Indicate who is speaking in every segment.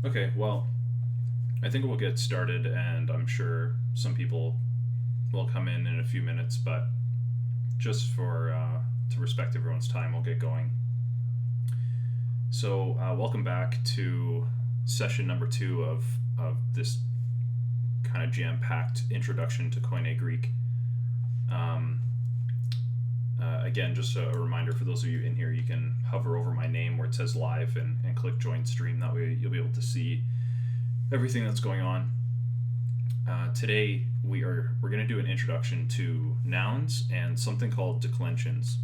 Speaker 1: Okay, well, I think we'll get started, and I'm sure some people will come in a few minutes, but just for to respect everyone's time, we'll get going. So, welcome back to session number 2 of this kind of jam-packed introduction to Koine Greek. Um, Again, just a reminder for those of you in here, you can hover over my name where it says live and click join stream. That way you'll be able to see everything that's going on. Today we're going to do an introduction to nouns and something called declensions.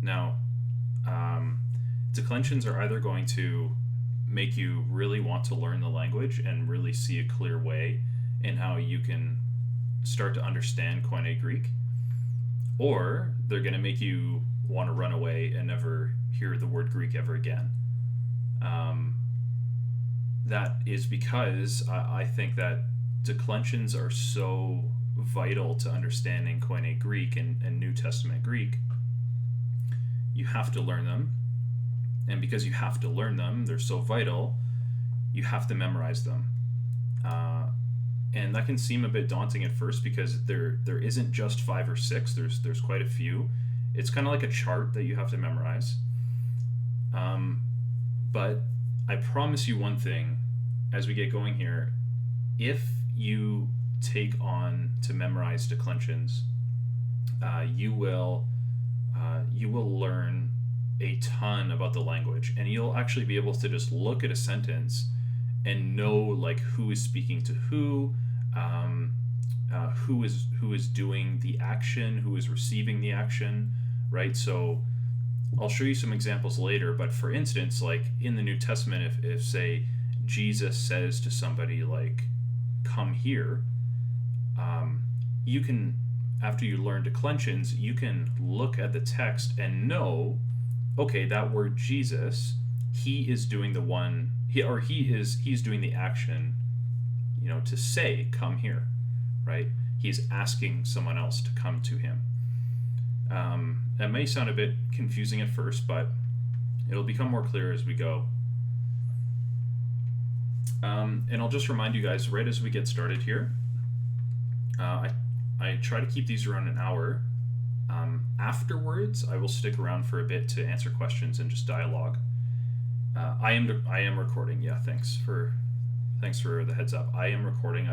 Speaker 1: Now, declensions are either going to make you really want to learn the language and really see a clear way in how you can start to understand Koine Greek, or they're going to make you want to run away and never hear the word Greek ever again. That is because I think that declensions are so vital to understanding Koine Greek and New Testament Greek. You have to learn them, and because you have to learn them, they're so vital, you have to memorize them. And that can seem a bit daunting at first because there isn't just 5 or 6. There's quite a few. It's kind of like a chart that you have to memorize. But I promise you one thing as we get going here: if you take on to memorize declensions, you will learn a ton about the language, and you'll actually be able to just look at a sentence and know like who is speaking to who, who is doing the action, who is receiving the action, right? So I'll show you some examples later, but for instance, like in the New Testament, if say Jesus says to somebody like, "Come here," you can, after you learn declensions, you can look at the text and know, okay, that word Jesus, he is doing the one, he's doing the action, to say, "Come here," right? He's asking someone else to come to him. That may sound a bit confusing at first, but it'll become more clear as we go. And I'll just remind you guys right as we get started here, I try to keep these around an hour. Afterwards, I will stick around for a bit to answer questions and just dialogue. I am recording. Yeah, thanks for the heads up. I am recording.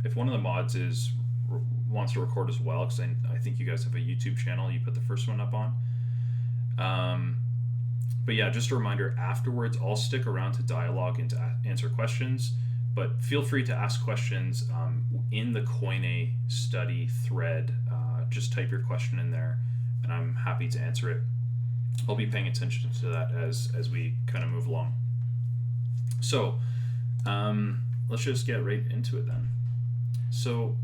Speaker 1: If one of the mods wants to record as well, because I think you guys have a YouTube channel you put the first one up on. But yeah, just a reminder, afterwards I'll stick around to dialogue and to answer questions, but feel free to ask questions in the Koine study thread. Just type your question in there and I'm happy to answer it. I'll be paying attention to that as we kind of move along. So let's just get right into it then. So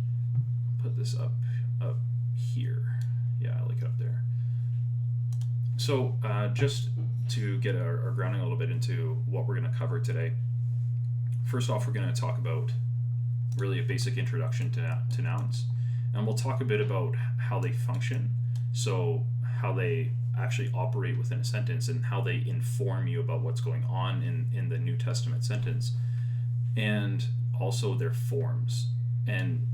Speaker 1: put this up here. Yeah, I like it up there. So just to get our grounding a little bit into what we're going to cover today. First off, we're going to talk about really a basic introduction to nouns. And we'll talk a bit about how they function, so how they actually operate within a sentence and how they inform you about what's going on in the New Testament sentence, and also their forms. And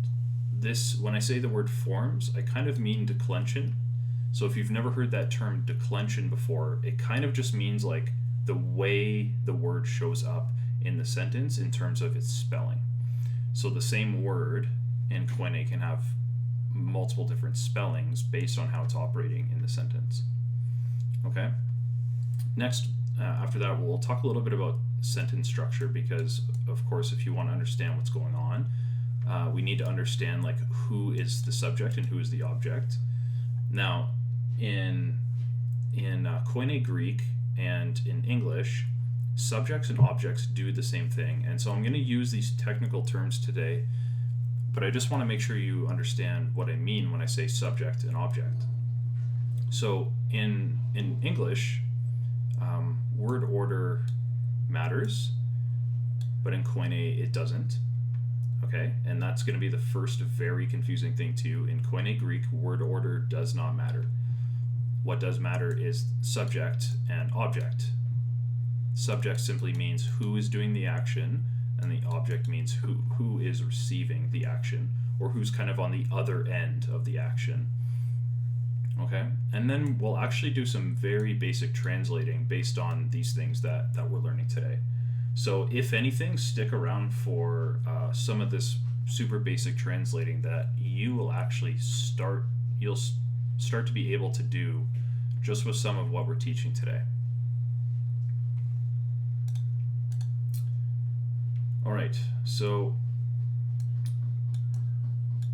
Speaker 1: this, when I say the word forms, I kind of mean declension. So if you've never heard that term declension before, it kind of just means like the way the word shows up in the sentence in terms of its spelling. So the same word in Koine can have multiple different spellings based on how it's operating in the sentence. Okay? Next, after that, we'll talk a little bit about sentence structure, because of course if you want to understand what's going on, we need to understand like who is the subject and who is the object. Now, in Koine Greek and in English, subjects and objects do the same thing. And so I'm going to use these technical terms today, but I just want to make sure you understand what I mean when I say subject and object. So in English, word order matters, but in Koine it doesn't. Okay, and that's going to be the first very confusing thing to you. In Koine Greek, word order does not matter. What does matter is subject and object. Subject simply means who is doing the action, and the object means who is receiving the action, or who's kind of on the other end of the action. Okay, and then we'll actually do some very basic translating based on these things that we're learning today. So if anything, stick around for some of this super basic translating that you will actually start to be able to do just with some of what we're teaching today. All right, so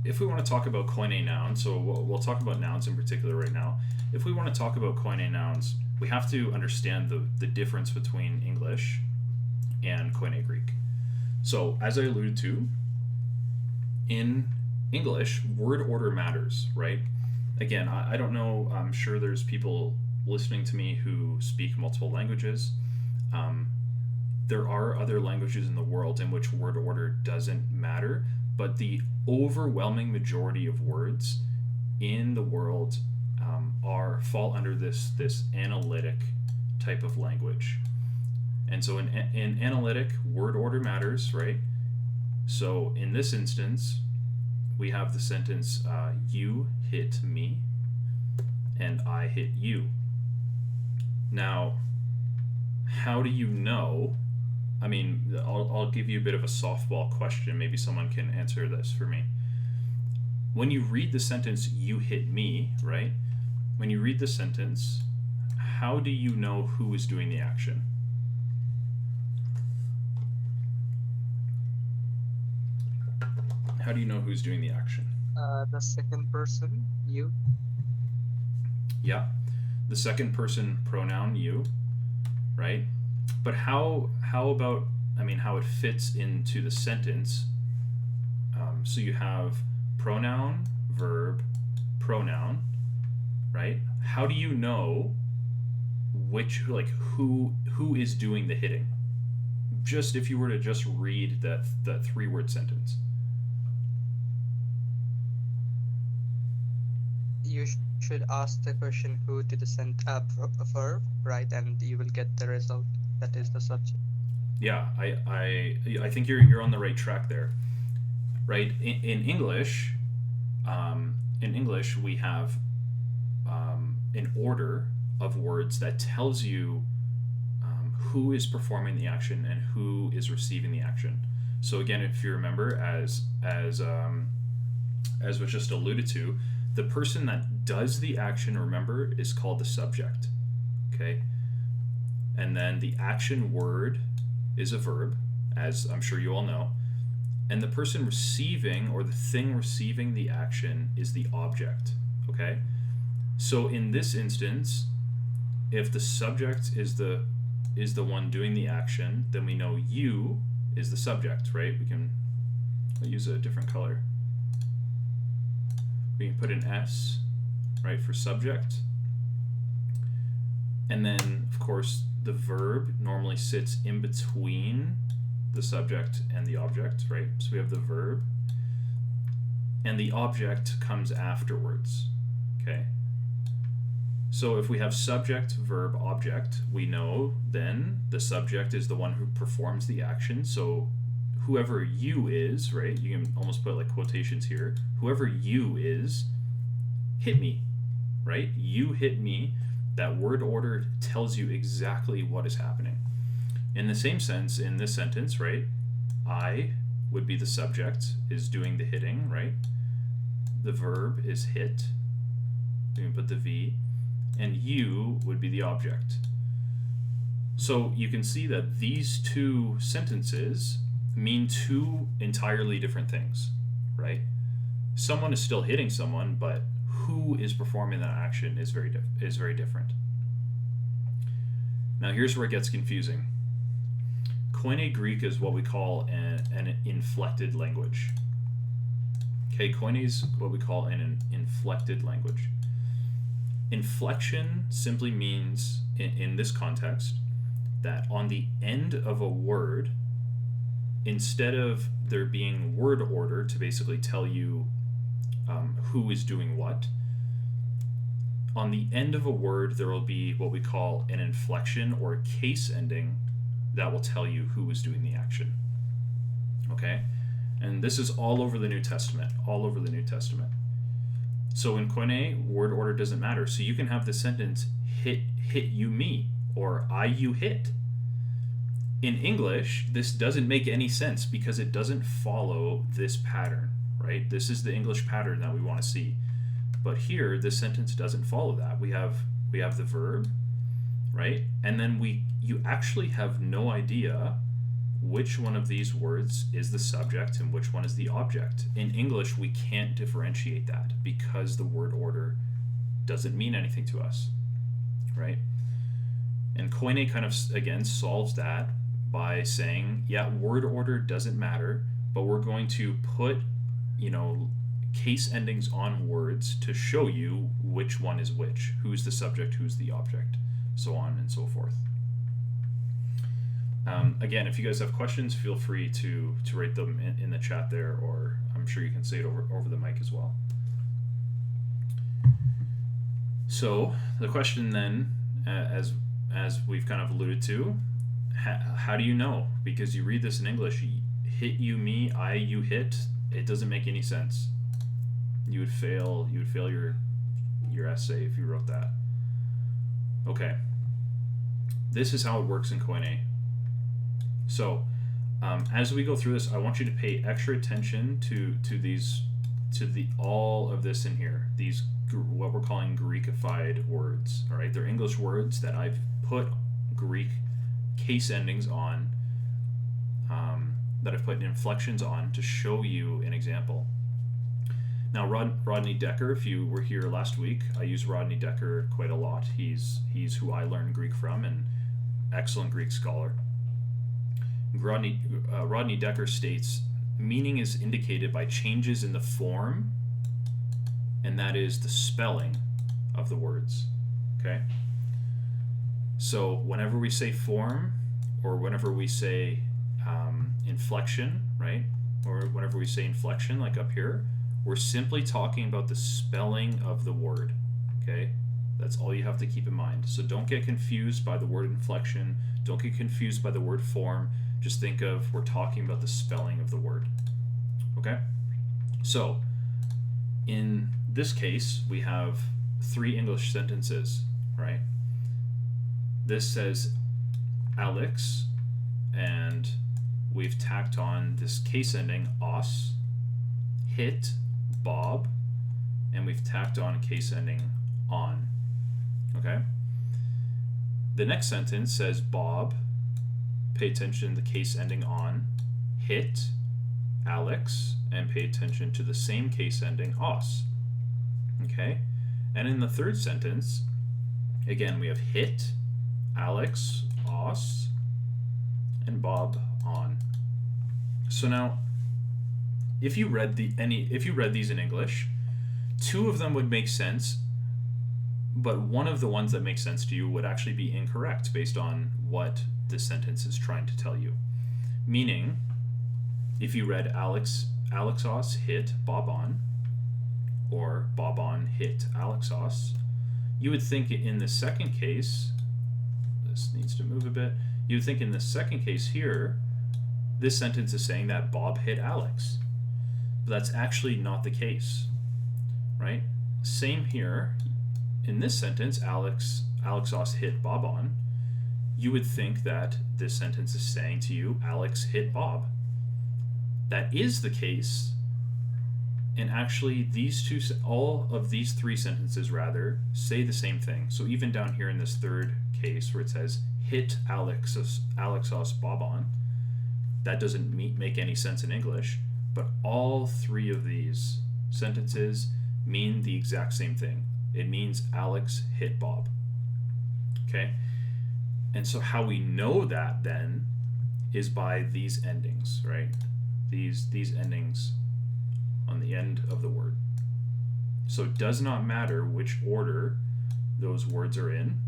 Speaker 1: if we want to talk about Koine nouns, so we'll talk about nouns in particular right now. If we want to talk about Koine nouns, we have to understand the difference between English and Koine Greek. So as I alluded to, in English, word order matters, right? Again, I don't know, I'm sure there's people listening to me who speak multiple languages. There are other languages in the world in which word order doesn't matter, but the overwhelming majority of words in the world fall under this analytic type of language. And so in analytic, word order matters, right? So in this instance, we have the sentence, you hit me, and I hit you. Now, how do you know? I mean, I'll give you a bit of a softball question. Maybe someone can answer this for me. When you read the sentence, you hit me, right? When you read the sentence, how do you know who is doing the action? How do you know who's doing the action?
Speaker 2: The second person, you.
Speaker 1: Yeah, the second person pronoun, you, right? But how about, how it fits into the sentence? So you have pronoun, verb, pronoun, right? How do you know who is doing the hitting? Just if you were to just read that 3-word sentence.
Speaker 2: You should ask the question who to the verb, right? And you will get the result. That is the subject.
Speaker 1: Yeah, I think you're on the right track there, right? In English, we have an order of words that tells you who is performing the action and who is receiving the action. So again, if you remember, as was just alluded to, the person that does the action, remember, is called the subject. Okay. And then the action word is a verb, as I'm sure you all know. And the person receiving, or the thing receiving the action, is the object. Okay? So in this instance, if the subject is the one doing the action, then we know you is the subject, right? I'll use a different color. We can put an S, right, for subject. And then, of course, the verb normally sits in between the subject and the object, right? So we have the verb, and the object comes afterwards, okay? So if we have subject, verb, object, we know then the subject is the one who performs the action. So whoever you is, right? You can almost put like quotations here. Whoever you is, hit me, right? You hit me. That word order tells you exactly what is happening. In the same sense, in this sentence, right? I would be the subject, is doing the hitting, right? The verb is hit. You can put the V. And you would be the object. So you can see that these two sentences mean two entirely different things, right? Someone is still hitting someone, but who is performing that action is very different. Now here's where it gets confusing. Koine Greek is what we call an inflected language. Okay, Koine is what we call an inflected language. Inflection simply means, in this context, that on the end of a word, instead of there being word order to basically tell you who is doing what, on the end of a word there will be what we call an inflection or a case ending that will tell you who is doing the action. Okay? And this is all over the New Testament, all over the New Testament. So in Koine, word order doesn't matter. So you can have the sentence, hit you me, or I you hit. In English, this doesn't make any sense because it doesn't follow this pattern, right? This is the English pattern that we want to see. But here, this sentence doesn't follow that. We have the verb, right? And then you actually have no idea which one of these words is the subject and which one is the object. In English, we can't differentiate that because the word order doesn't mean anything to us, right? And Koine kind of, again, solves that by saying, yeah, word order doesn't matter, but we're going to put, case endings on words to show you which one is which, who's the subject, who's the object, so on and so forth. Again, if you guys have questions, feel free to write them in the chat there, or I'm sure you can say it over the mic as well. So the question then, as we've kind of alluded to, how do you know? Because you read this in English, hit you me, I you hit, it doesn't make any sense. You would fail your essay if you wrote that. Okay. This is how it works in Koine. So, as we go through this, I want you to pay extra attention to all of this in here. These what we're calling Greekified words. All right, they're English words that I've put Greek case endings on, that I've put inflections on to show you an example. Now, Rodney Decker, if you were here last week, I use Rodney Decker quite a lot. He's who I learned Greek from, and excellent Greek scholar. Rodney Decker states, meaning is indicated by changes in the form, and that is the spelling of the words. Okay? So whenever we say form, or whenever we say inflection, right? Or whenever we say inflection, like up here, we're simply talking about the spelling of the word. Okay? That's all you have to keep in mind. So don't get confused by the word inflection. Don't get confused by the word form. Just think of, we're talking about the spelling of the word. Okay? So, in this case, we have 3 English sentences, right? This says Alex, and we've tacked on this case ending os, hit Bob, and we've tacked on a case ending on. Okay? The next sentence says Bob, pay attention to the case ending on, hit Alex, and pay attention to the same case ending os. Okay? And in the third sentence, again, we have hit, Alex, os, and Bob on. So now, if you read these in English, 2 of them would make sense, but one of the ones that makes sense to you would actually be incorrect based on what this sentence is trying to tell you. Meaning, if you read Alexos hit Bob on, or Bob on hit Alexos, you would think in the second case, this needs to move a bit, you would think in the second case here, this sentence is saying that Bob hit Alex. But that's actually not the case, right? Same here. In this sentence, Alexos hit Bob on, you would think that this sentence is saying to you, Alex hit Bob. That is the case, and actually all of these 3 sentences rather say the same thing. So even down here in this third case where it says hit Alexos Bob on, that doesn't make any sense in English, but all 3 of these sentences mean the exact same thing. It means Alex hit Bob. Okay? And so how we know that then is by these endings, right? These endings on the end of the word. So it does not matter which order those words are in,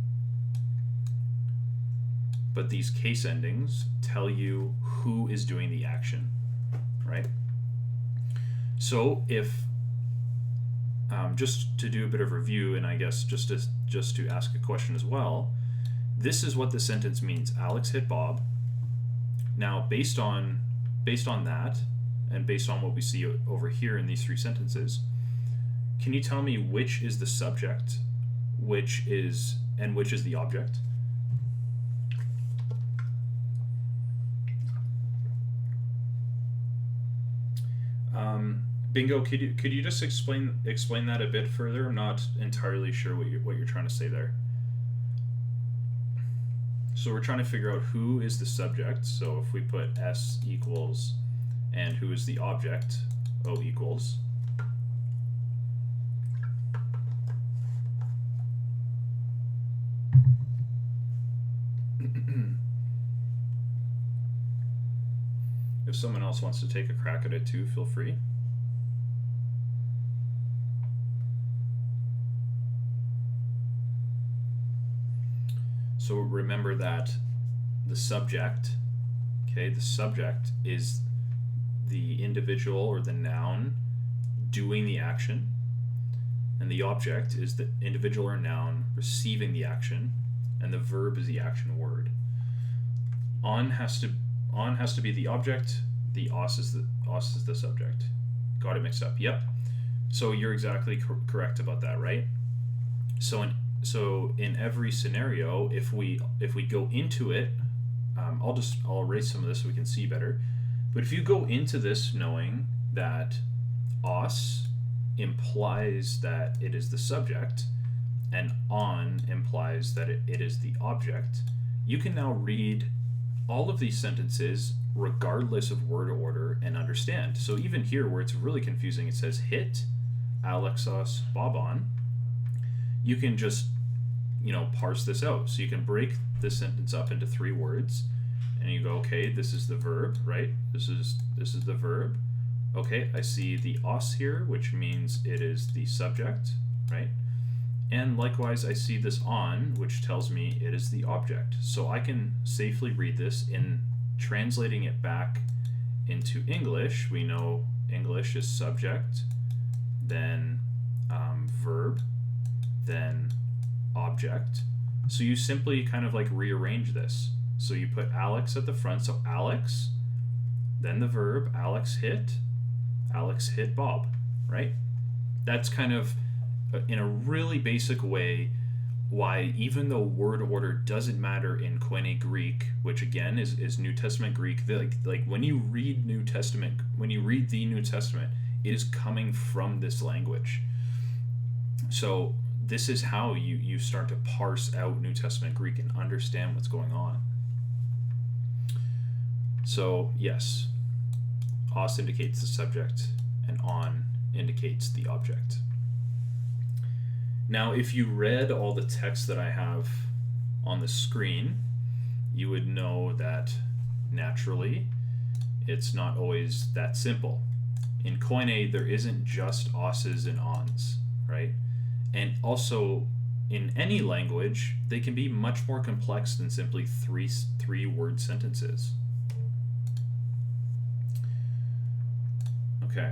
Speaker 1: but these case endings tell you who is doing the action, right? So if just to do a bit of review, and I guess just to ask a question as well, this is what the sentence means. Alex hit Bob. Now, based on that, and based on what we see over here in these three sentences, can you tell me which is the subject, which is the object? Bingo, could you just explain that a bit further? I'm not entirely sure what you're trying to say there. So we're trying to figure out who is the subject. So if we put S equals, and who is the object, O equals. If someone else wants to take a crack at it too, feel free. So remember that the subject, the subject is the individual or the noun doing the action, and the object is the individual or noun receiving the action, and the verb is the action word. On has to be the object, the os is the subject. Got it mixed up. Yep. So you're exactly correct about that, right? So in every scenario, if we go into it, I'll erase some of this so we can see better. But if you go into this knowing that os implies that it is the subject, and on implies that it is the object, you can now read all of these sentences regardless of word order and understand. So even here where it's really confusing, it says hit Alexos Bobon, you can just parse this out. So you can break this sentence up into 3 words, and you go, okay, this is the verb, right? This is the verb. Okay, I see the os here, which means it is the subject, right? And likewise, I see this on, which tells me it is the object. So I can safely read this. In translating it back into English, we know English is subject, then verb, then object. So you simply kind of like rearrange this. So you put Alex at the front, so Alex, then the verb, Alex hit Bob, right? That's kind of, in a really basic way, why even though word order doesn't matter in Koine Greek, which again is New Testament Greek, like when you read the New Testament, it is coming from this language. So this is how you start to parse out New Testament Greek and understand what's going on. So yes, os indicates the subject and on indicates the object. Now, if you read all the text that I have on the screen, you would know that naturally it's not always that simple. In Koine, there isn't just os's and ons, right? And also, in any language, they can be much more complex than simply three word sentences. Okay.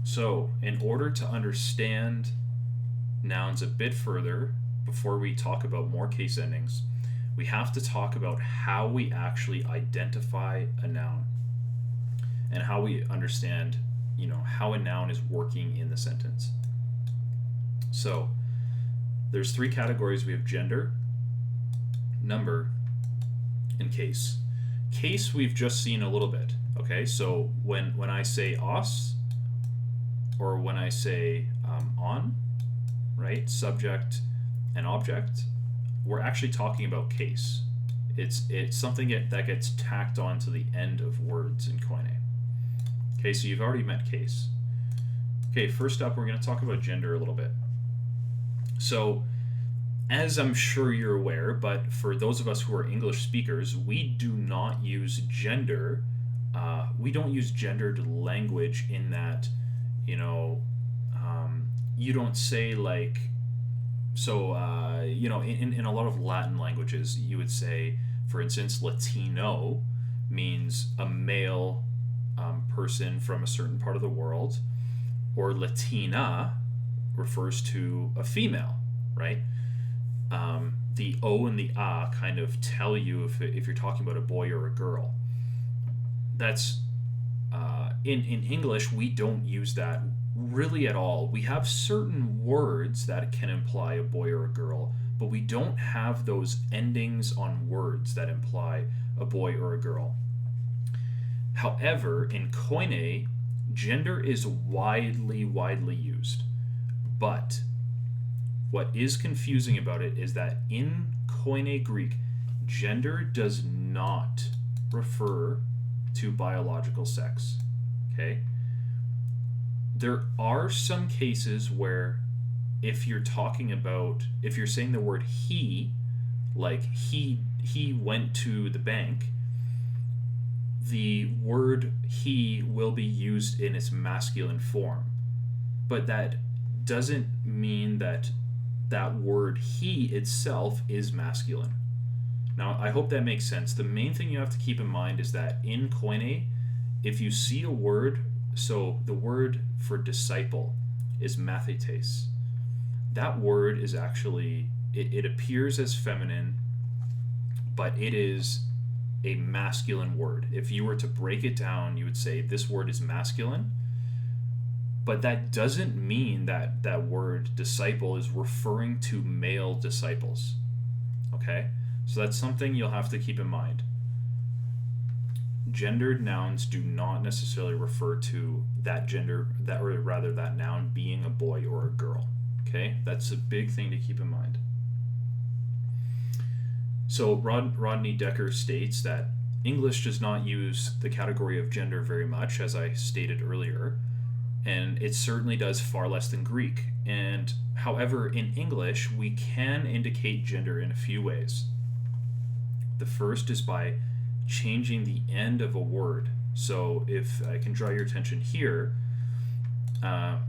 Speaker 1: So, in order to understand nouns a bit further, before we talk about more case endings, we have to talk about how we actually identify a noun and how we understand, how a noun is working in the sentence. So, there's 3 categories. We have gender, number, and case. Case we've just seen a little bit. Okay, so when I say os, or when I say on, right, subject and object, we're actually talking about case. It's something that gets tacked on to the end of words in Koine. Okay, so you've already met case. Okay, first up, we're going to talk about gender a little bit. So, as I'm sure you're aware, but for those of us who are English speakers, we do not use gender. We don't use gendered language in that, you don't say like, so, in a lot of Latin languages, you would say, for instance, Latino means a male person from a certain part of the world, or Latina refers to a female, right? the O and the A kind of tell you if you're talking about a boy or a girl. That's in English, we don't use that really at all. We have certain words that can imply a boy or a girl, but we don't have those endings on words that imply a boy or a girl. However, in Koine, gender is widely used. But what is confusing about it is that in Koine Greek, gender does not refer to biological sex. Okay? There are some cases where if you're saying the word he, like he went to the bank, the word he will be used in its masculine form. But that doesn't mean that word he itself is masculine. Now, I hope that makes sense. The main thing you have to keep in mind is that in Koine, if you see a word, so the word for disciple is mathetes. That word is actually, it appears as feminine, but it is a masculine word. If you were to break it down, you would say this word is masculine, but that doesn't mean that that word disciple is referring to male disciples. Okay? So that's something you'll have to keep in mind. Gendered nouns do not necessarily refer to that gender, or rather that noun being a boy or a girl. Okay? That's a big thing to keep in mind. So Rodney Decker states that English does not use the category of gender very much, as I stated earlier, and it certainly does far less than Greek. And however, in English, we can indicate gender in a few ways. The first is by changing the end of a word. So if I can draw your attention here, I'm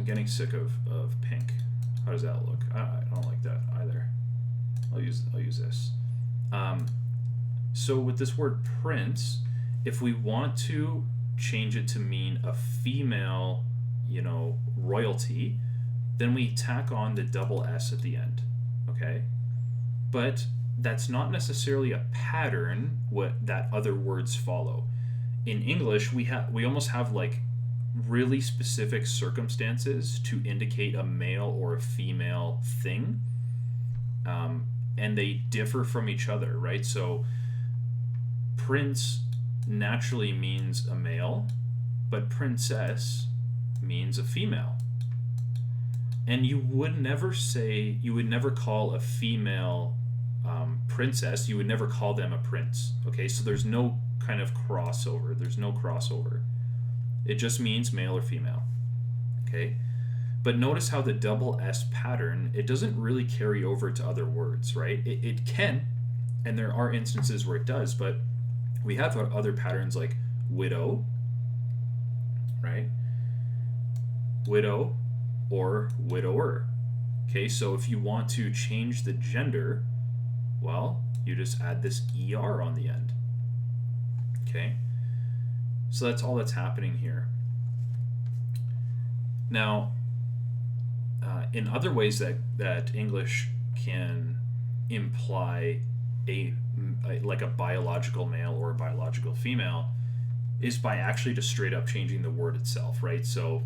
Speaker 1: getting sick of pink. How does that look? I don't like that either. I'll use this. So with this word prince, if we want to change it to mean a female, royalty, then we tack on the double S at the end. Okay? But that's not necessarily a pattern that other words follow. In English, we almost have like really specific circumstances to indicate a male or a female thing, and they differ from each other, right? So prince naturally means a male, but princess means a female. And you would never call a female princess, you would never call them a prince. Okay, so there's no kind of crossover. There's no crossover. It just means male or female. Okay? But notice how the double S pattern, it doesn't really carry over to other words, right? It can, and there are instances where it does, but we have other patterns like widow, right? Widow or widower. Okay, so if you want to change the gender, well, you just add this ER on the end. Okay? So that's all that's happening here. Now, in other ways that English can imply like a biological male or a biological female is by actually just straight up changing the word itself, right? So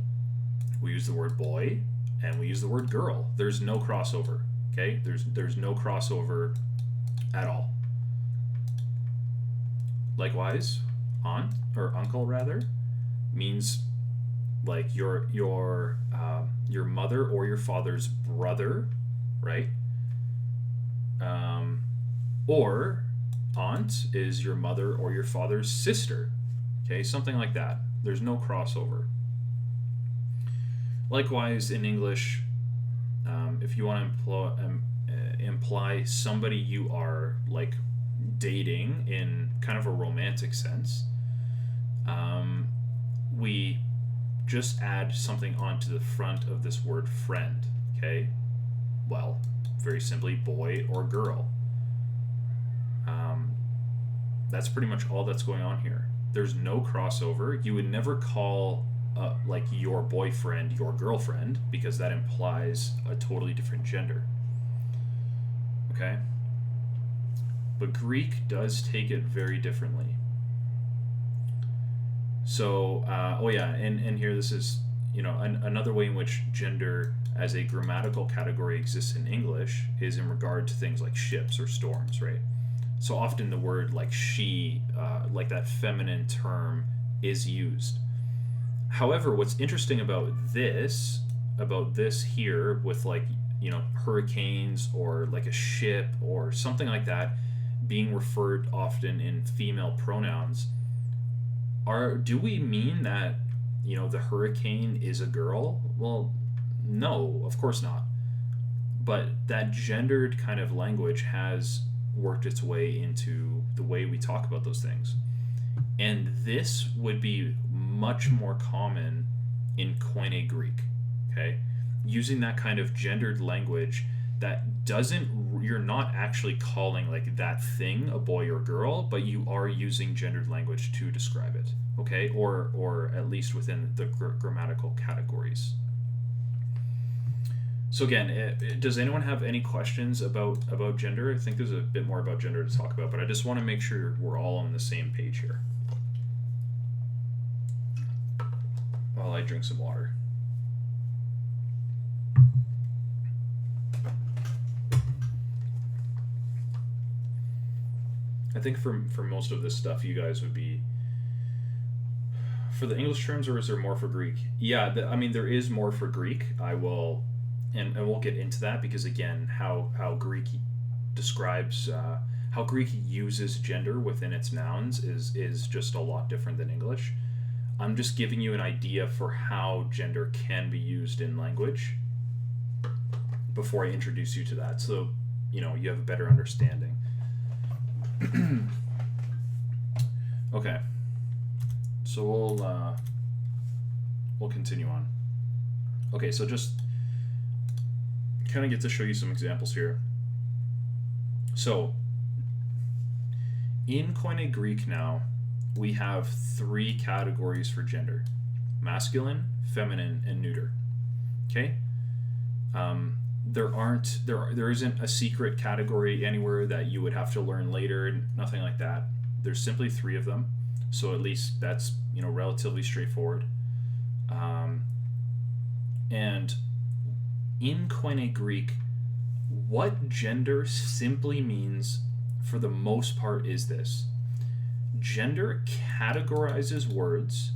Speaker 1: we use the word boy and we use the word girl. There's no crossover, okay? There's no crossover at all. Likewise, aunt or uncle rather means like your mother or your father's brother, right? Or aunt is your mother or your father's sister. Okay, something like that. There's no crossover. Likewise, in English, if you want to imply somebody you are like dating in kind of a romantic sense, we just add something onto the front of this word friend. Okay, well, very simply, boy or girl. That's pretty much all that's going on here. There's no crossover. You would never call like your boyfriend your girlfriend, because that implies a totally different gender. Okay? But Greek does take it very differently. So, and here this is, another way in which gender as a grammatical category exists in English is in regard to things like ships or storms, right? So often the word like she, like that feminine term, is used. However, what's interesting about this here with like, hurricanes or like a ship or something like that being referred often in female pronouns, do we mean that, the hurricane is a girl? Well, no, of course not. But that gendered kind of language has worked its way into the way we talk about those things. And this would be much more common in Koine Greek, okay? Using that kind of gendered language that you're not actually calling like that thing a boy or girl, but you are using gendered language to describe it, okay? Or at least within the grammatical categories. So again, does anyone have any questions about gender? I think there's a bit more about gender to talk about, but I just want to make sure we're all on the same page here. While I drink some water. I think for most of this stuff, you guys would be... For the English terms, or is there more for Greek? Yeah, there is more for Greek. I will... And we'll get into that because, again, how Greek describes... how Greek uses gender within its nouns is just a lot different than English. I'm just giving you an idea for how gender can be used in language before I introduce you to that, so you have a better understanding. Okay, so we'll continue on. Okay, so just kind of get to show you some examples here. So in Koine Greek now, we have 3 categories for gender: masculine, feminine, and neuter. Okay? There isn't a secret category anywhere that you would have to learn later, nothing like that. There's simply 3 of them, so at least that's relatively straightforward. And in Koine Greek, what gender simply means for the most part is this: gender categorizes words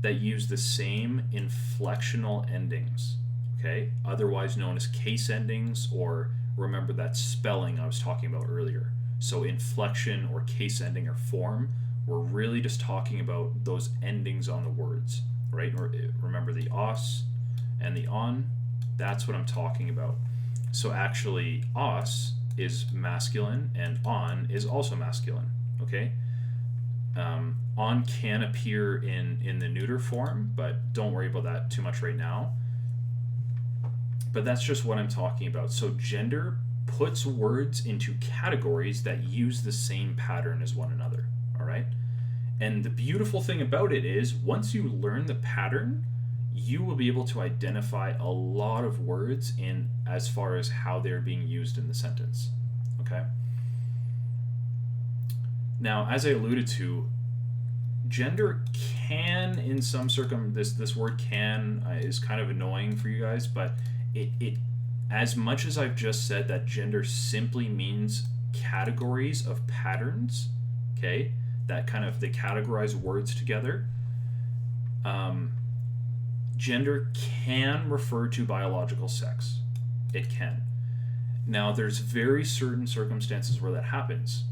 Speaker 1: that use the same inflectional endings, okay? Otherwise known as case endings, or remember that spelling I was talking about earlier. So inflection or case ending or form, we're really just talking about those endings on the words, right? Remember the os and the on, that's what I'm talking about. So actually os is masculine and on is also masculine, okay? On can appear in the neuter form, but don't worry about that too much right now. But that's just what I'm talking about. So gender puts words into categories that use the same pattern as one another, all right? And the beautiful thing about it is once you learn the pattern, you will be able to identify a lot of words in as far as how they're being used in the sentence, okay? Now, as I alluded to, gender can, in some this word can is kind of annoying for you guys, but it as much as I've just said that gender simply means categories of patterns, okay, that kind of they categorize words together. Gender can refer to biological sex. It can. Now, there's very certain circumstances where that happens.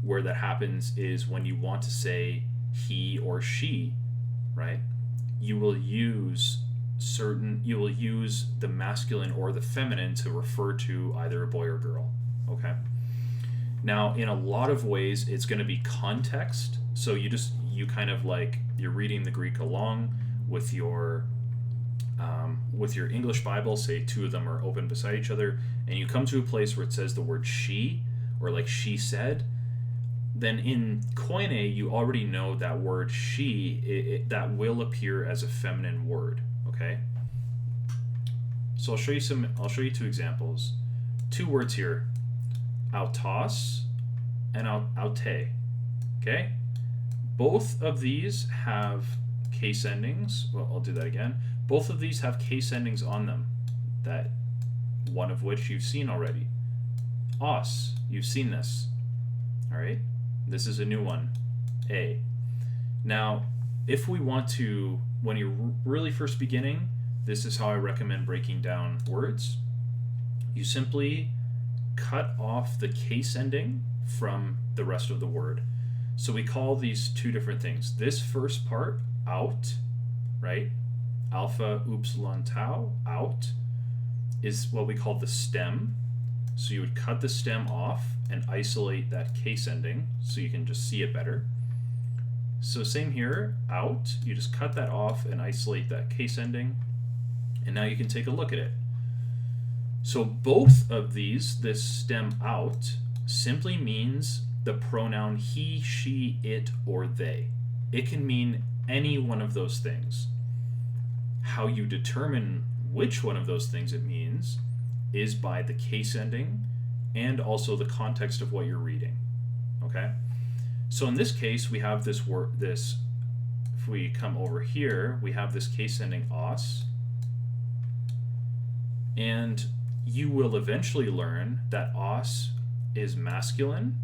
Speaker 1: Where that happens is when you want to say he or she, right? You will use the masculine or the feminine to refer to either a boy or girl, okay? Now, in a lot of ways, it's going to be context. So you kind of like, you're reading the Greek along with your English Bible, say 2 of them are open beside each other, and you come to a place where it says the word she, or like she said, then in Koine, you already know that word she, that will appear as a feminine word, okay? So I'll show you 2 examples. 2 words here. autos, and aute. Okay? Both of these have case endings. Well, I'll do that again. Both of these have case endings on them, that one of which you've seen already. Os, you've seen this. All right? This is a new one, a. Now, if we want to, when you're really first beginning, this is how I recommend breaking down words. You simply cut off the case ending from the rest of the word. So we call these two different things. This first part, out, right? Alpha, upsilon, tau, out, is what we call the stem. So you would cut the stem off and isolate that case ending so you can just see it better. So same here, out, you just cut that off and isolate that case ending, and now you can take a look at it. So both of these, this stem out, simply means the pronoun he, she, it, or they. It can mean any one of those things. How you determine which one of those things it means is by the case ending and also the context of what you're reading. Okay? So in this case, we have this word, if we come over here, we have this case ending os. And you will eventually learn that os is masculine,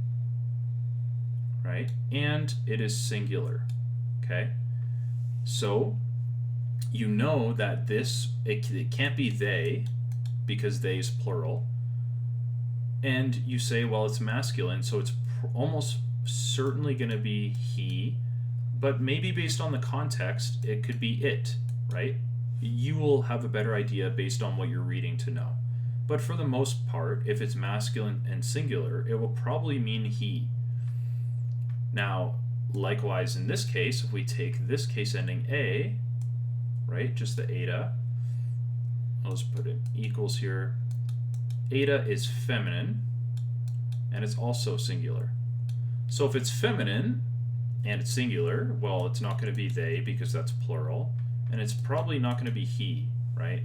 Speaker 1: right? And it is singular. Okay? So you know that it can't be they, because they is plural. And you say, well, it's masculine, so it's almost certainly going to be he, but maybe based on the context, it could be it, right? You will have a better idea based on what you're reading to know. But for the most part, if it's masculine and singular, it will probably mean he. Now, likewise in this case, if we take this case ending a, right, just the eta, I'll just put it equals here. Eta is feminine, and it's also singular. So if it's feminine and it's singular, well, it's not going to be they because that's plural, and it's probably not going to be he, right?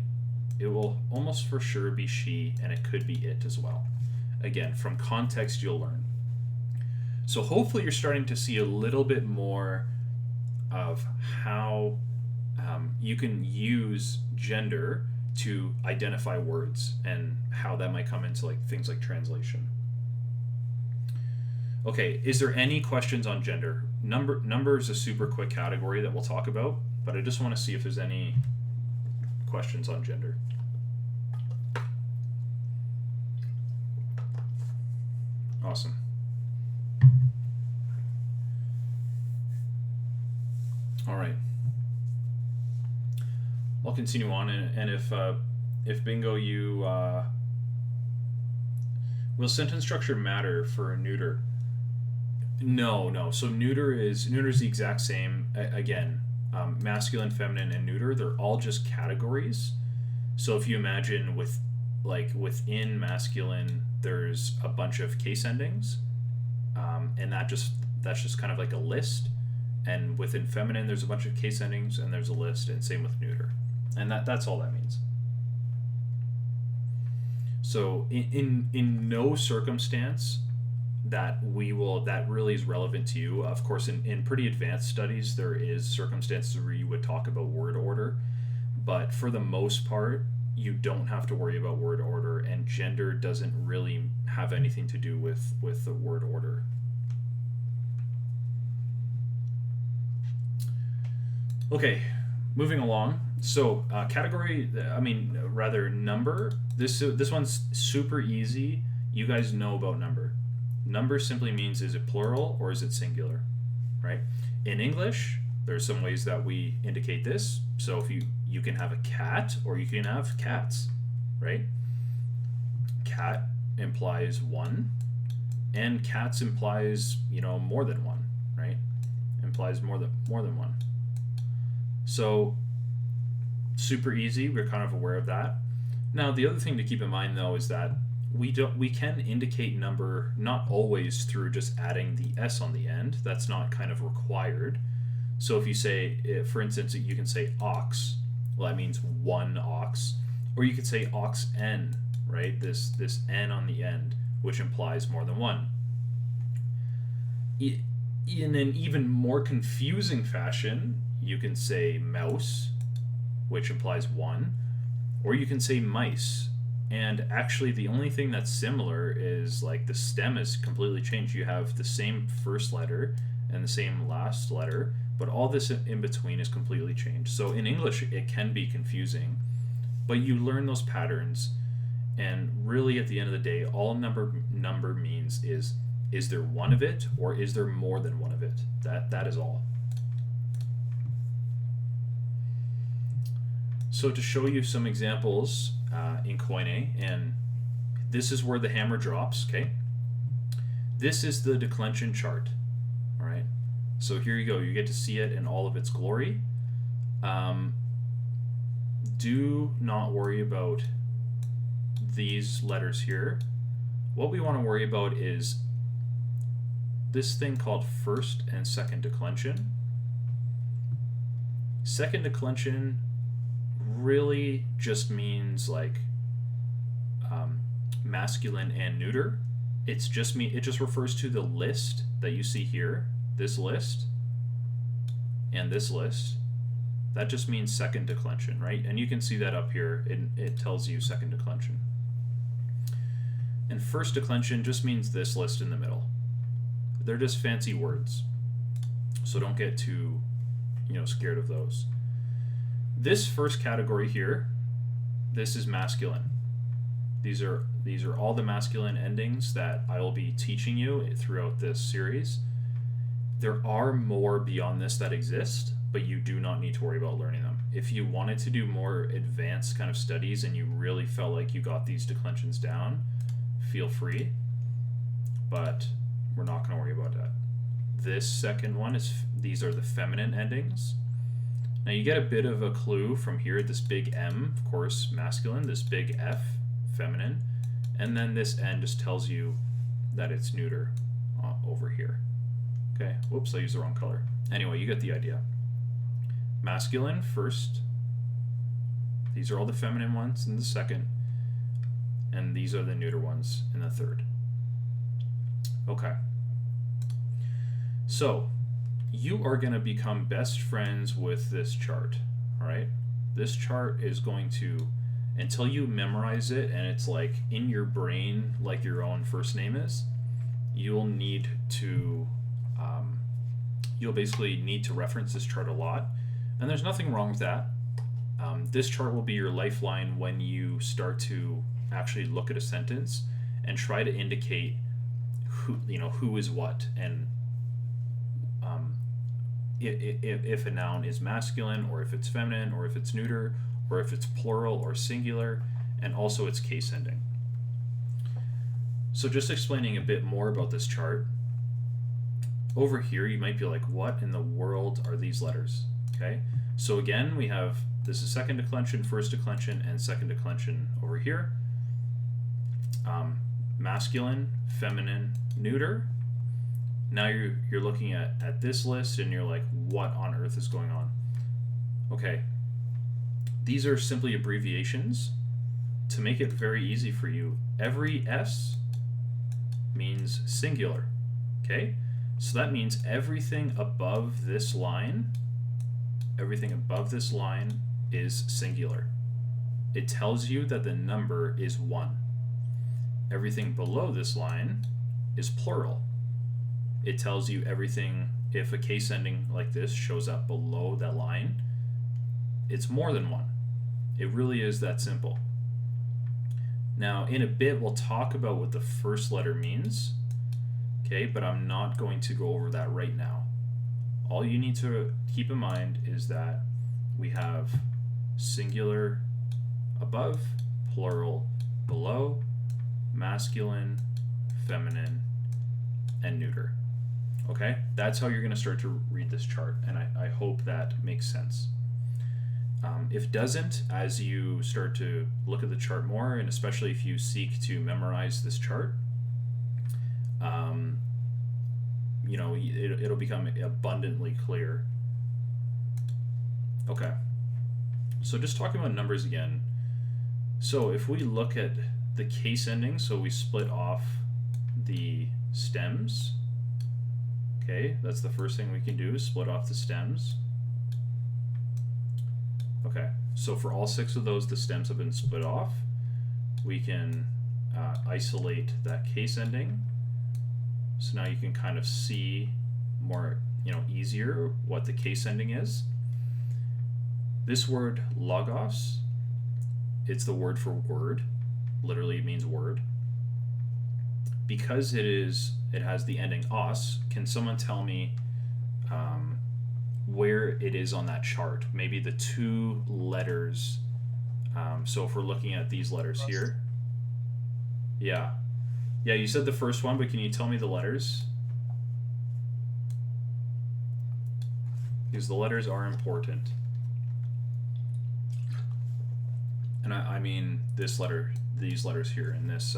Speaker 1: It will almost for sure be she, and it could be it as well. Again, from context, you'll learn. So hopefully you're starting to see a little bit more of how you can use gender to identify words and how that might come into things like translation. Okay, is there any questions on gender? Number is a super quick category that we'll talk about, but I just want to see if there's any questions on gender. Awesome. All right. I'll continue on, and if Bingo, you will sentence structure matter for neuter? No. So neuter is the exact same. Again, masculine, feminine, and neuter, they're all just categories. So if you imagine within masculine, there's a bunch of case endings, and that's just kind of like a list. And within feminine, there's a bunch of case endings, and there's a list, and same with neuter. And that's all that means. So in no circumstance that really is relevant to you. Of course, in pretty advanced studies, there is circumstances where you would talk about word order, but for the most part, you don't have to worry about word order, and gender doesn't really have anything to do with the word order. Okay, moving along. So number. This one's super easy. You guys know about number. Number simply means, is it plural or is it singular, right? In English, there's some ways that we indicate this. So if you can have a cat or you can have cats, right? Cat implies one, and cats implies more than one, right? Implies more than one. So super easy, we're kind of aware of that. Now the other thing to keep in mind though is that we can indicate number not always through just adding the s on the end. That's not kind of required. So if you say, for instance, you can say ox, well that means one ox, or you could say ox n, right? This n on the end, which implies more than one. In an even more confusing fashion, you can say mouse, which implies one, or you can say mice. And actually, the only thing that's similar is like the stem is completely changed. You have the same first letter and the same last letter, but all this in between is completely changed. So in English, it can be confusing, but you learn those patterns, and really at the end of the day, all number means is there one of it or is there more than one of it? That is all. So to show you some examples in Koine, and this is where the hammer drops, okay? This is the Declension Chart, all right? So here you go, you get to see it in all of its glory. Do not worry about these letters here. What we want to worry about is this thing called first and second declension. Second declension really just means like masculine and neuter. It just refers to the list that you see here, this list and this list. That just means second declension, right? And you can see that up here. It tells you second declension. And first declension just means this list in the middle. They're just fancy words, so don't get too scared of those. This first category here, this is masculine. These are all the masculine endings that I will be teaching you throughout this series. There are more beyond this that exist, but you do not need to worry about learning them. If you wanted to do more advanced kind of studies and you really felt like you got these declensions down, feel free, but we're not going to worry about that. This second one these are the feminine endings. Now you get a bit of a clue from here. This big M, of course, masculine. This big F, feminine. And then this N just tells you that it's neuter over here. Okay, whoops, I used the wrong color. Anyway, you get the idea. Masculine first. These are all the feminine ones in the second. And these are the neuter ones in the third. Okay. So, you are going to become best friends with this chart, all right? This chart is going to, until you memorize it and it's like in your brain like your own first name is, you'll basically need to reference this chart a lot. And there's nothing wrong with that. This chart will be your lifeline when you start to actually look at a sentence and try to indicate who is what, and if a noun is masculine, or if it's feminine, or if it's neuter, or if it's plural or singular, and also its case ending. So just explaining a bit more about this chart. Over here you might be like, what in the world are these letters? Okay, so again we have, this is second declension, first declension, and second declension over here. Masculine, feminine, neuter. Now you're looking at this list and you're like, what on earth is going on? Okay, these are simply abbreviations. To make it very easy for you, every S means singular. Okay, so that means everything above this line is singular. It tells you that the number is 1. Everything below this line is plural. It tells you everything, if a case ending like this shows up below that line, it's more than 1. It really is that simple. Now, in a bit, we'll talk about what the first letter means, okay, but I'm not going to go over that right now. All you need to keep in mind is that we have singular above, plural below, masculine, feminine, and neuter. Okay, that's how you're going to start to read this chart, and I hope that makes sense. If it doesn't, as you start to look at the chart more, and especially if you seek to memorize this chart, it'll become abundantly clear. Okay, so just talking about numbers again. So if we look at the case ending, so we split off the stems. Okay, that's the first thing we can do, is split off the stems. Okay, so for all 6 of those, the stems have been split off. We can isolate that case ending. So now you can kind of see more, easier what the case ending is. This word logos, it's the word for word. Literally it means word. Because it has the ending os, can someone tell me where it is on that chart? Maybe the 2 letters. So if we're looking at these letters here. Yeah, you said the first one, but can you tell me the letters? Because the letters are important. And I mean these letters here in this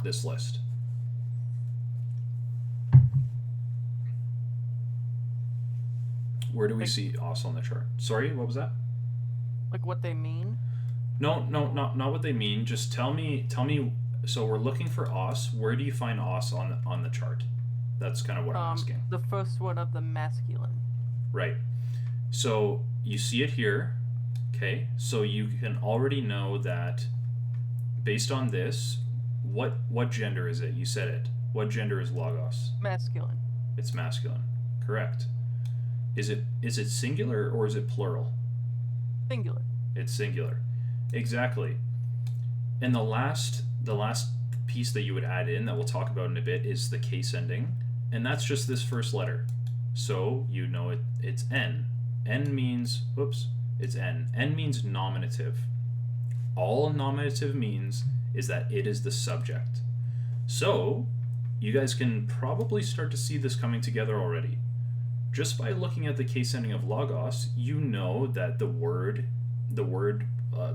Speaker 1: this list. Where do we see os on the chart? Sorry, what was that?
Speaker 3: Like what they mean?
Speaker 1: No, not what they mean. Just tell me. So we're looking for os. Where do you find os on the chart? That's kind of what I'm asking.
Speaker 3: The first word of the masculine.
Speaker 1: Right. So you see it here. Okay. So you can already know that based on this, what gender is it? You said it. What gender is logos?
Speaker 3: Masculine.
Speaker 1: It's masculine. Correct. Is it singular or is it plural?
Speaker 3: Singular.
Speaker 1: It's singular. Exactly. And the last piece that you would add in that we'll talk about in a bit is the case ending, and that's just this first letter. So you know it's N. N means, it's N. N means nominative. All nominative means is that it is the subject. So you guys can probably start to see this coming together already. Just by looking at the case ending of logos, you know that the word,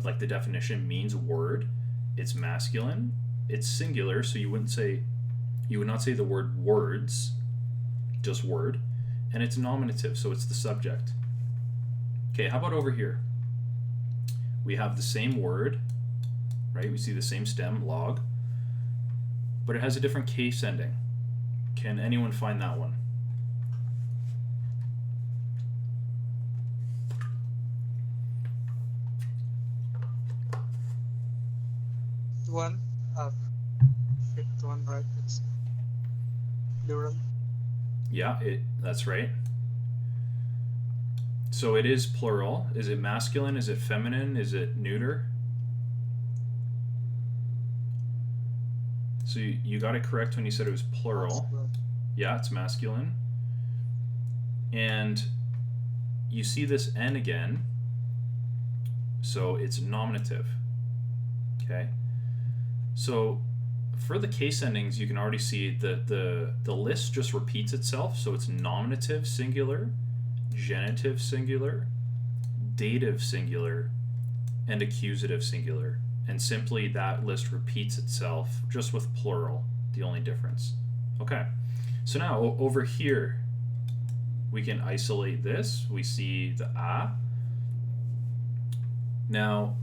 Speaker 1: like the definition means word. It's masculine. It's singular, so you would not say the word words, just word. And it's nominative, so it's the subject. Okay, how about over here? We have the same word, right? We see the same stem, log, but it has a different case ending. Can anyone find that one?
Speaker 2: One, fifth one, right? It's plural.
Speaker 1: Yeah, that's right. So it is plural. Is it masculine? Is it feminine? Is it neuter? So you got it correct when you said it was plural.
Speaker 2: Masculine.
Speaker 1: Yeah, it's masculine. And you see this N again. So it's nominative. Okay. So for the case endings, you can already see the list just repeats itself. So it's nominative singular, genitive singular, dative singular, and accusative singular. And simply that list repeats itself just with plural, the only difference. Okay, so now over here, we can isolate this. We see the a. Now,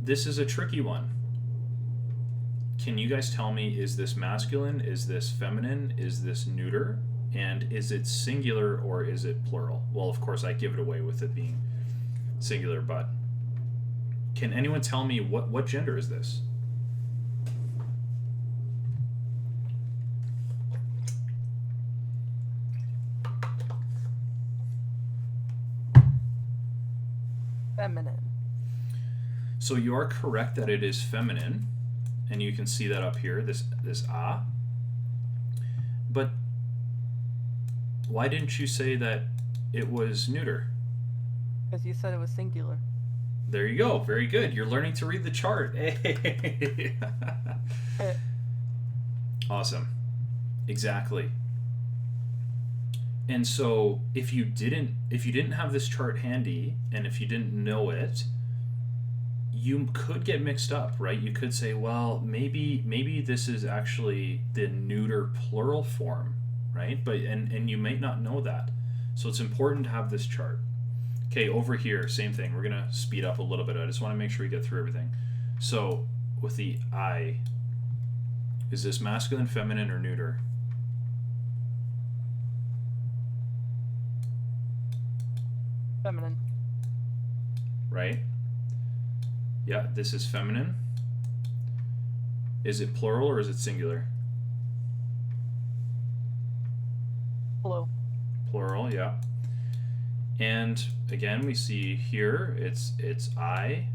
Speaker 1: this is a tricky one. Can you guys tell me, is this masculine? Is this feminine? Is this neuter? And is it singular or is it plural? Well, of course, I give it away with it being singular, but can anyone tell me what gender is this?
Speaker 3: Feminine.
Speaker 1: So you are correct that it is feminine, and you can see that up here, this a. But why didn't you say that it was neuter?
Speaker 3: Because you said it was singular.
Speaker 1: There you go. Very good. You're learning to read the chart. Hey. Awesome. Exactly. And so if you didn't have this chart handy, and if you didn't know it, you could get mixed up, right? You could say, well, maybe this is actually the neuter plural form, right? But and you might not know that. So it's important to have this chart. Okay, over here, same thing. We're gonna speed up a little bit. I just want to make sure we get through everything. So with the I, Is this masculine, feminine, or neuter?
Speaker 3: Feminine.
Speaker 1: Right? Yeah, this is feminine. Is it plural or is it singular?
Speaker 3: Hello.
Speaker 1: Plural, yeah. And again, we see here it's I,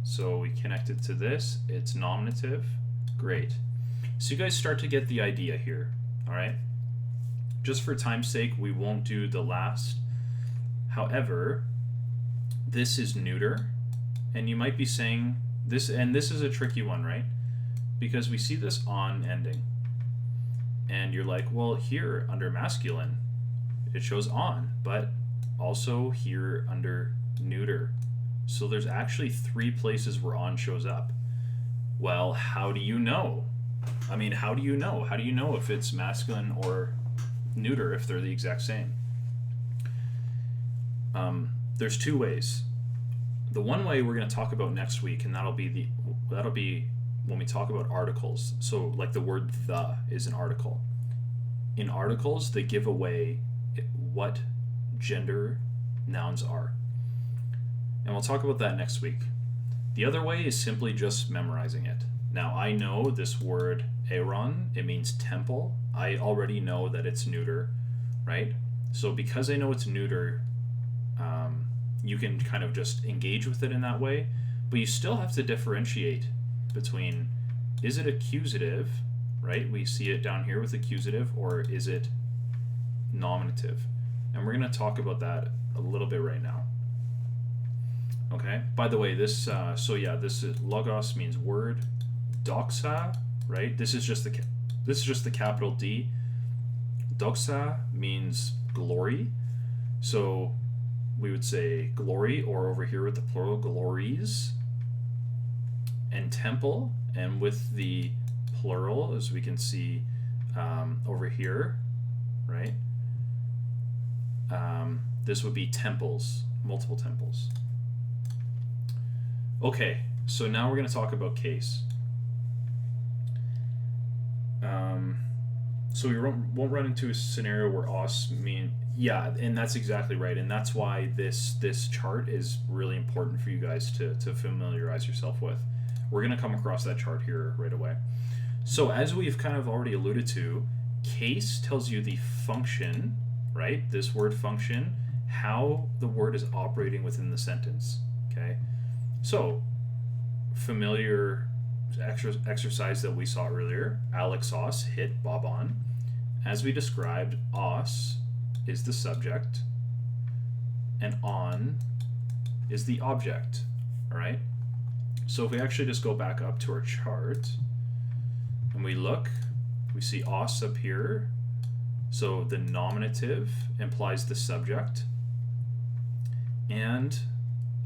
Speaker 1: so we connect it to this. It's nominative. Great. So you guys start to get the idea here, all right? Just for time's sake, we won't do the last. However, this is neuter, and you might be saying this, and this is a tricky one, right? Because we see this on ending, and you're like, well, here under masculine, it shows on, but also here under neuter. So there's actually 3 places where on shows up. Well, how do you know? I mean, how do you know? How do you know if it's masculine or neuter if they're the exact same? There's 2 ways. The one way we're going to talk about next week, and that'll be when we talk about articles. So like the word the is an article. In articles, they give away what gender nouns are. And we'll talk about that next week. The other way is simply just memorizing it. Now, I know this word Aaron, it means temple. I already know that it's neuter, right? So because I know it's neuter, you can kind of just engage with it in that way, but you still have to differentiate between, is it accusative, right? We see it down here with accusative, or is it nominative? And we're going to talk about that a little bit right now. Okay. By the way, this this is logos means word. Doxa, right? This is just the capital D. Doxa means glory. So we would say glory, or over here with the plural, glories. And temple, and with the plural, as we can see over here, right? This would be temples, multiple temples. Okay, so now we're going to talk about case. So we won't run into a scenario where os mean, yeah, and that's exactly right, and that's why this chart is really important for you guys to familiarize yourself with. We're going to come across that chart here right away. So as we've kind of already alluded to, case tells you the function, right? This word function, how the word is operating within the sentence, okay? So, familiar exercise that we saw earlier, Alex os hit Bob on. As we described, os is the subject, and on is the object, all right? So if we actually just go back up to our chart, and we look, we see os up here. So the nominative implies the subject, and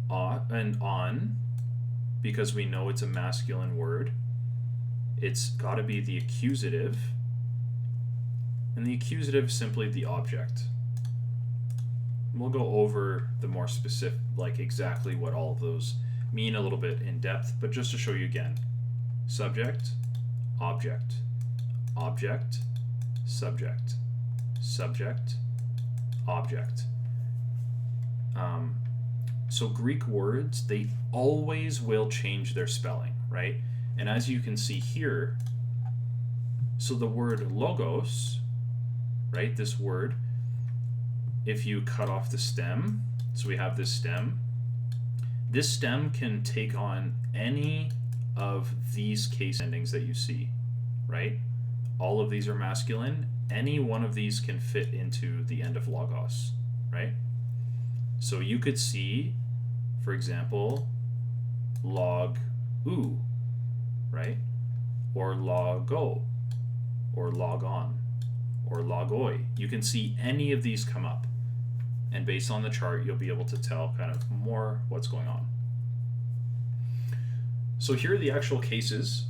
Speaker 1: on, because we know it's a masculine word, it's got to be the accusative, and the accusative is simply the object. We'll go over the more specific, like exactly what all of those mean a little bit in depth, but just to show you again: subject, object, object, subject, subject, object. So Greek words, they always will change their spelling, right? And as you can see here, so the word logos, right, this word, if you cut off the stem, so we have this stem can take on any of these case endings that you see, right? All of these are masculine. Any one of these can fit into the end of logos, right? So you could see, for example, log oo, right? Or logo, or log on, or logoi. You can see any of these come up. And based on the chart, you'll be able to tell kind of more what's going on. So here are the actual cases.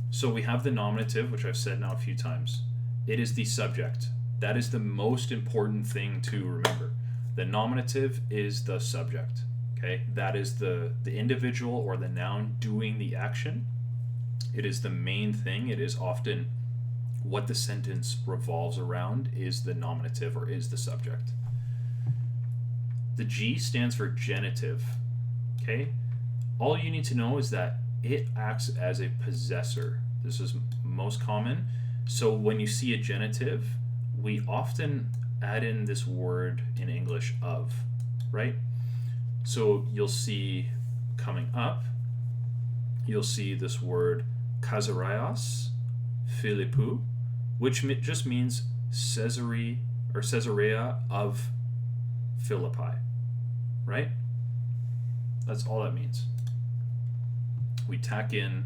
Speaker 1: So we have the nominative, which I've said now a few times. It is the subject. That is the most important thing to remember. The nominative is the subject. Okay, that is the individual or the noun doing the action. It is the main thing. It is often what the sentence revolves around, is the nominative or is the subject. The G stands for genitive. Okay? All you need to know is that it acts as a possessor. This is most common. So when you see a genitive, we often add in this word in English of, right? So you'll see coming up, you'll see this word Kazarias Philippou, which just means Caesarea or Caesarea of Philippi, right? That's all that means. We tack in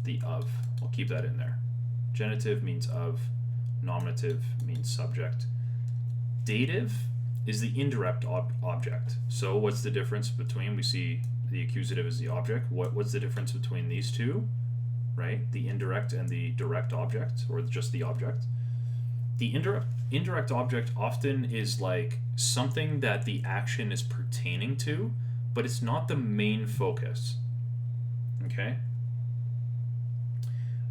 Speaker 1: the of. I'll keep that in there. Genitive means of, nominative means subject. Dative is the indirect object. So what's the difference between, we see the accusative is the object. What's the difference between these two, right? The indirect and the direct object, or just the object. The indirect object often is like something that the action is pertaining to, but it's not the main focus. Okay?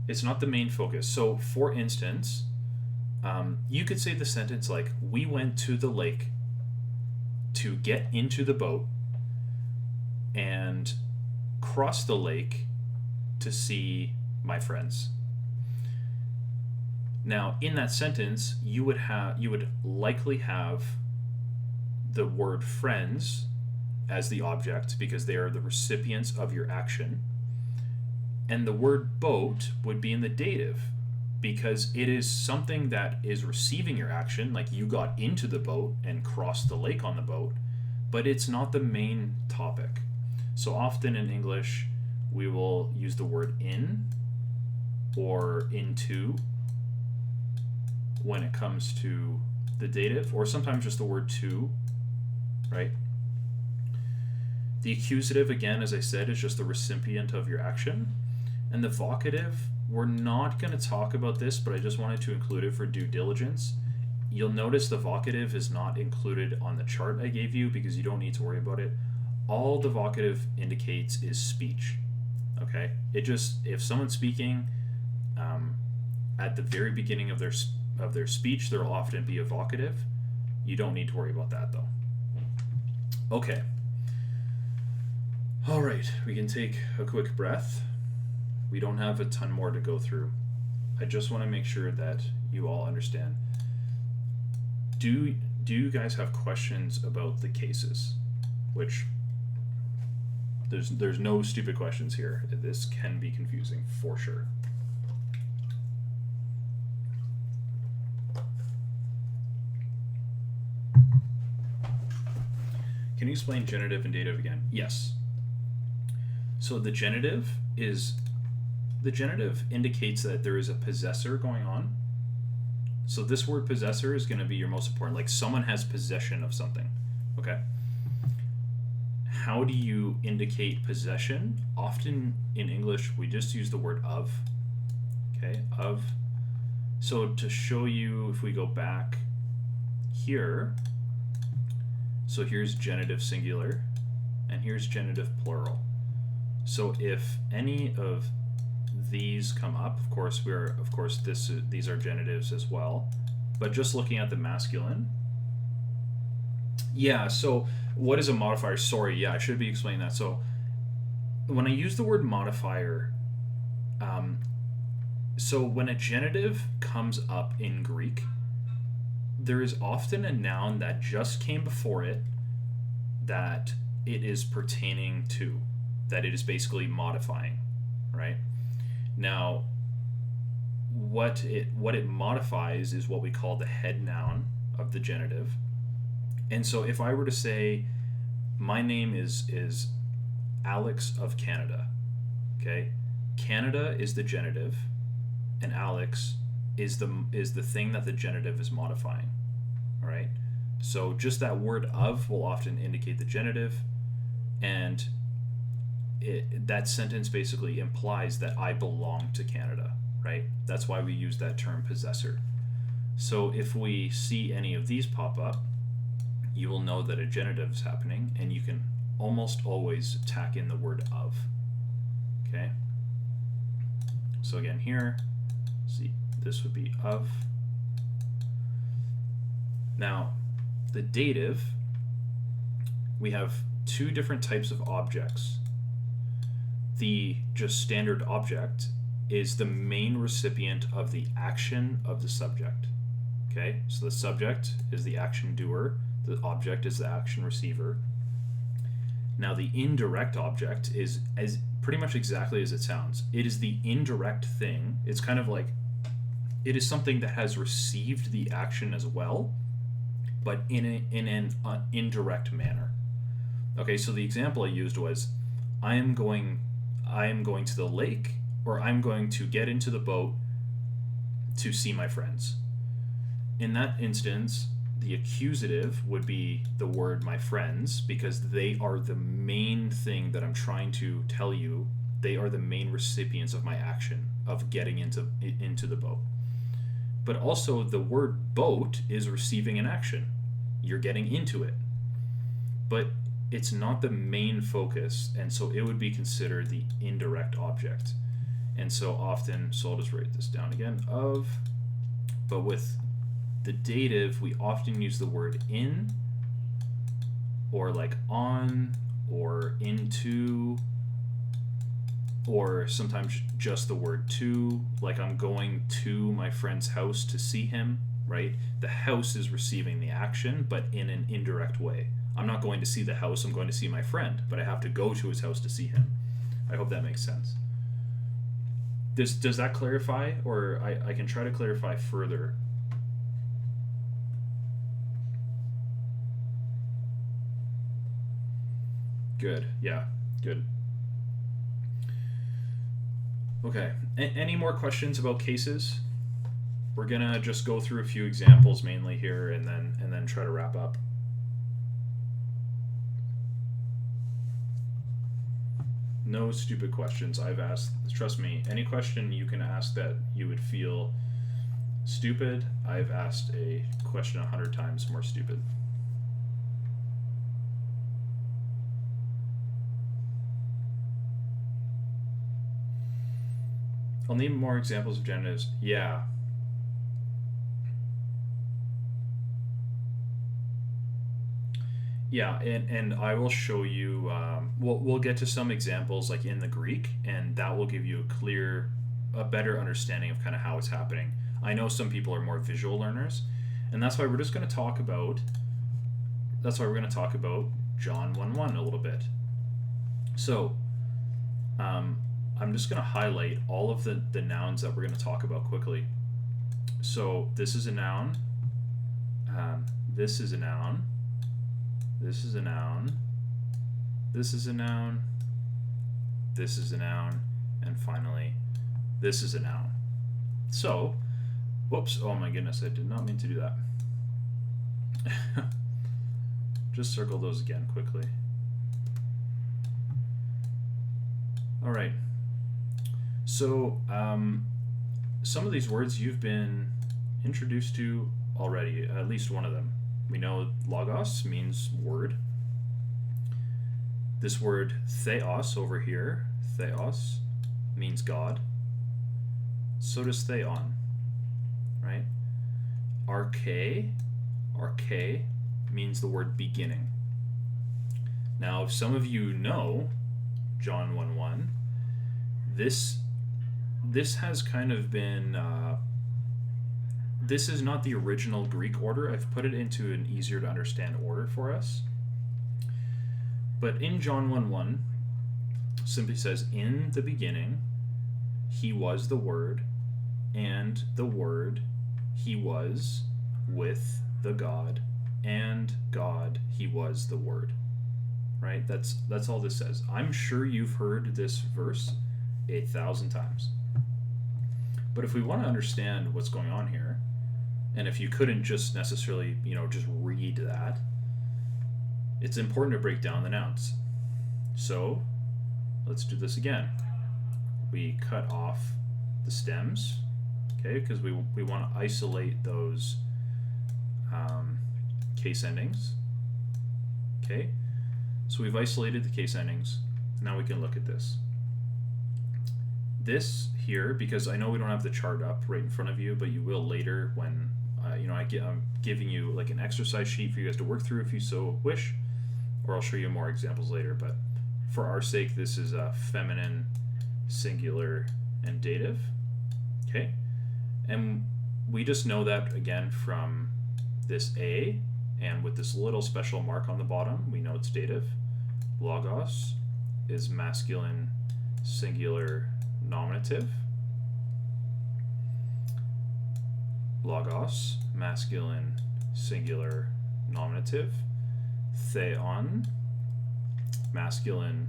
Speaker 1: It's not the main focus. So, for instance, you could say the sentence like, we went to the lake to get into the boat and cross the lake to see my friends. Now, in that sentence, you would likely have the word friends as the object because they are the recipients of your action. And the word boat would be in the dative because it is something that is receiving your action, like you got into the boat and crossed the lake on the boat, but it's not the main topic. So often in English, we will use the word in or into when it comes to the dative, or sometimes just the word to, right? The accusative, again, as I said, is just the recipient of your action. And the vocative, we're not going to talk about this, but I just wanted to include it for due diligence. You'll notice the vocative is not included on the chart I gave you because you don't need to worry about it. All the vocative indicates is speech. Okay? It just, if someone's speaking at the very beginning of their speech, there will often be a vocative. You don't need to worry about that though. Okay. All right, we can take a quick breath. We don't have a ton more to go through. I just want to make sure that you all understand. Do you guys have questions about the cases? Which there's no stupid questions here. This can be confusing for sure. Can you explain genitive and dative again? Yes. So the genitive indicates that there is a possessor going on. So this word possessor is going to be your most important, like someone has possession of something. Okay? How do you indicate possession? Often in English, we just use the word of. Okay? Of. So to show you, if we go back here, so here's genitive singular, and here's genitive plural. So if any of these come up, of course these are genitives as well, but just looking at the masculine. Yeah, so what is a modifier? Sorry, yeah, I should be explaining that. So when I use the word modifier, so when a genitive comes up in Greek, there is often a noun that just came before it that it is pertaining to, that it is basically modifying, right? Now, what it modifies is what we call the head noun of the genitive. And so if I were to say, my name is Alex of Canada, okay? Canada is the genitive, and Alex is the thing that the genitive is modifying, all right? So just that word of will often indicate the genitive, and that sentence basically implies that I belong to Canada, right? That's why we use that term possessor. So if we see any of these pop up, you will know that a genitive is happening, and you can almost always tack in the word of, okay? So again here, see, this would be of. Now, the dative, we have two different types of objects. The just standard object is the main recipient of the action of the subject. Okay, so the subject is the action doer, the object is the action receiver. Now the indirect object is as pretty much exactly as it sounds. It is the indirect thing. It's kind of like it is something that has received the action as well, but in an indirect manner. Okay, so the example I used was I am going to the lake, or I'm going to get into the boat to see my friends. In that instance, the accusative would be the word my friends, because they are the main thing that I'm trying to tell you. They are the main recipients of my action of getting into the boat. But also the word boat is receiving an action. You're getting into it. But it's not the main focus, and so it would be considered the indirect object. And so often, so I'll just write this down again, of, but with the dative, we often use the word in, or like on, or into, or sometimes just the word to, like I'm going to my friend's house to see him, right? The house is receiving the action, but in an indirect way. I'm not going to see the house, I'm going to see my friend, but I have to go to his house to see him. I hope that makes sense. Does that clarify? Or I can try to clarify further. Good, yeah, good. Okay, any more questions about cases? We're gonna just go through a few examples mainly here, and then try to wrap up. No stupid questions I've asked. Trust me, any question you can ask that you would feel stupid, I've asked a question 100 times more stupid. I'll need more examples of genitives. Yeah. Yeah, and I will show you, we'll get to some examples like in the Greek, and that will give you a better understanding of kind of how it's happening. I know some people are more visual learners, and that's why we're just going to talk about, John 1:1 a little bit. So, I'm just going to highlight all of the nouns that we're going to talk about quickly. So, this is a noun, this is a noun, this is a noun, this is a noun, this is a noun, and finally, this is a noun. So, whoops, oh my goodness, I did not mean to do that. Just circle those again quickly. All right. So, some of these words you've been introduced to already, at least one of them. We know logos means word. This word theos over here, theos, means God. So does theon, right? Arche means the word beginning. Now, if some of you know John 1:1, this has kind of been, this is not the original Greek order. I've put it into an easier to understand order for us. But in John 1:1, simply says, in the beginning, he was the Word, and the Word, he was with the God, and God, he was the Word. Right? That's all this says. I'm sure you've heard this verse 1,000 times. But if we want to understand what's going on here, and if you couldn't just necessarily, just read that, it's important to break down the nouns. So, let's do this again. We cut off the stems, okay, because we want to isolate those case endings, okay? So we've isolated the case endings. Now we can look at this. this here, because I know we don't have the chart up right in front of you, but you will later when I'm giving you like an exercise sheet for you guys to work through if you so wish, or I'll show you more examples later. But for our sake, this is a feminine, singular, and dative. Okay, and we just know that again from this A, and with this little special mark on the bottom, we know it's dative. Logos is masculine, singular, nominative. Logos, masculine, singular, nominative. Theon, masculine,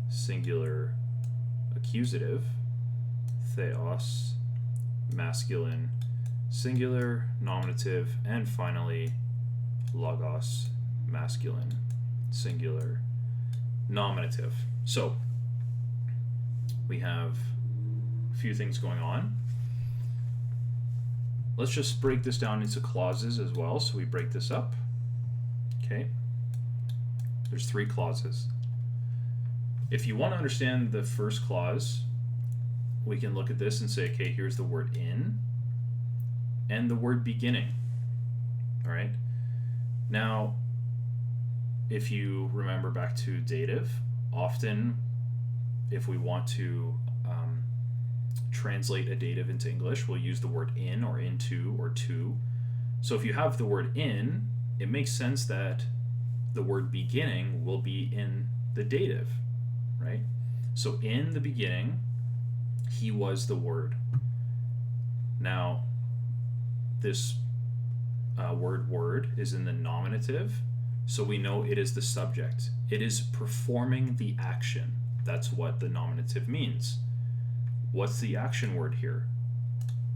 Speaker 1: singular, accusative. Theos, masculine, singular, nominative. And finally, logos, masculine, singular, nominative. So we have a few things going on. Let's just break this down into clauses as well. So we break this up. Okay. There's 3 clauses. If you want to understand the first clause, we can look at this and say, okay, here's the word in and the word beginning. All right. Now, if you remember back to dative, often if we want to translate a dative into English, we'll use the word in or into or to. So if you have the word in, it makes sense that the word beginning will be in the dative, right? So in the beginning, he was the word. Now, this word is in the nominative, so we know it is the subject. It is performing the action. That's what the nominative means. What's the action word here?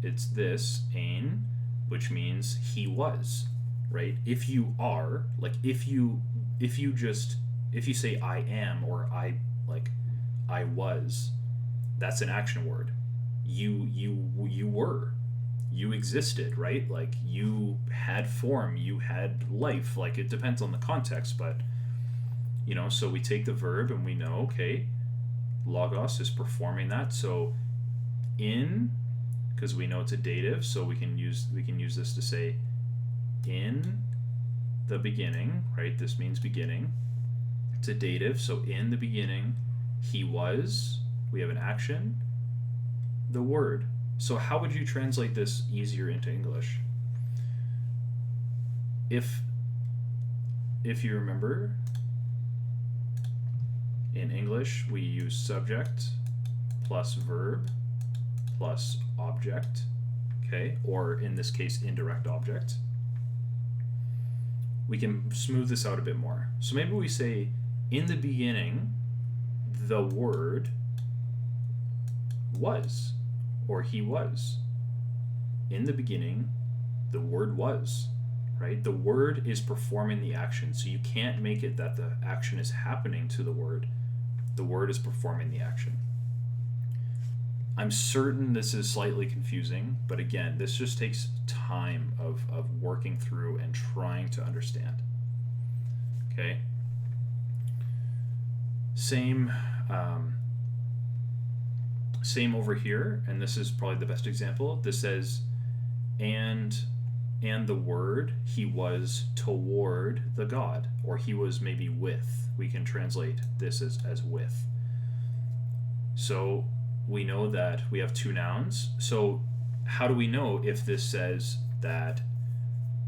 Speaker 1: It's this, ein, which means he was, right? If you are, like if you say I am or I was, that's an action word. You were. You existed, right? Like you had form, you had life. Like it depends on the context, but so we take the verb and we know, okay, logos is performing that. So in, because we know it's a dative, so we can use this to say in the beginning, right? This means beginning. It's a dative, so in the beginning, he was, we have an action, the word. So how would you translate this easier into English? If you remember, in English, we use subject plus verb plus object, okay? Or in this case, indirect object. We can smooth this out a bit more. So maybe we say, in the beginning, the word was, or he was. In the beginning, the word was, right? The word is performing the action, so you can't make it that the action is happening to the word. The word is performing the action. I'm certain this is slightly confusing, but again, this just takes time of working through and trying to understand. Okay? Same over here, and this is probably the best example. This says, and the word, he was toward the God, or he was maybe with. We can translate this as with. So we know that we have 2 nouns. So how do we know if this says that